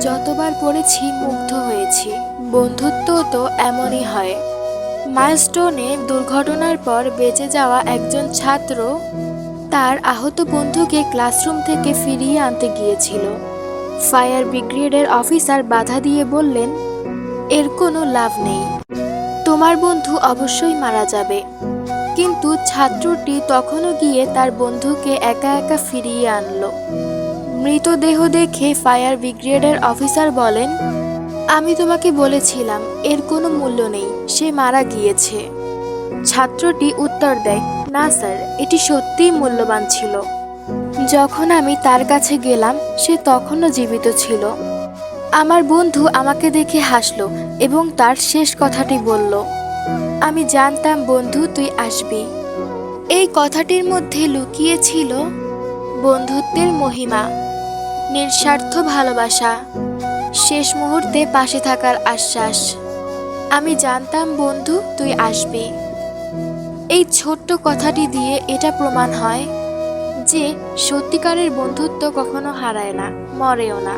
যতবার পড়েছি মুগ্ধ হয়েছি। বন্ধুত্ব তো এমনই হয়। মাইলস্টোনে দুর্ঘটনার পর বেঁচে যাওয়া একজন ছাত্র তার আহত বন্ধুকে ক্লাসরুম থেকে ফিরিয়ে আনতে গিয়েছিল। ফায়ার ব্রিগেডের অফিসার বাধা দিয়ে বললেন, এর কোনো লাভ নেই, তোমার বন্ধু অবশ্যই মারা যাবে। কিন্তু ছাত্রটি তখনও গিয়ে তার বন্ধুকে একা একা ফিরিয়ে আনলো। মৃতদেহ দেখে ফায়ার ব্রিগেডের অফিসার বলেন, আমি তোমাকে বলেছিলাম এর কোনো মূল্য নেই, সে মারা গিয়েছে। ছাত্রটি উত্তর দেয়, না স্যার, এটি সত্যিই মূল্যবান ছিল। যখন আমি তার কাছে গেলাম সে তখনও জীবিত ছিল। আমার বন্ধু আমাকে দেখে হাসলো এবং তার শেষ কথাটি বলল, আমি জানতাম বন্ধু তুই আসবি। এই কথাটির মধ্যে লুকিয়ে ছিল বন্ধুত্বের মহিমা, নিঃস্বার্থ ভালোবাসা, শেষ মুহূর্তে পাশে থাকার আশ্বাস। আমি জানতাম বন্ধু তুই আসবি। এই ছোট্ট কথাটি দিয়ে এটা প্রমাণ হয় যে সত্যিকারের বন্ধুত্ব কখনো হারায় না, মরেও না।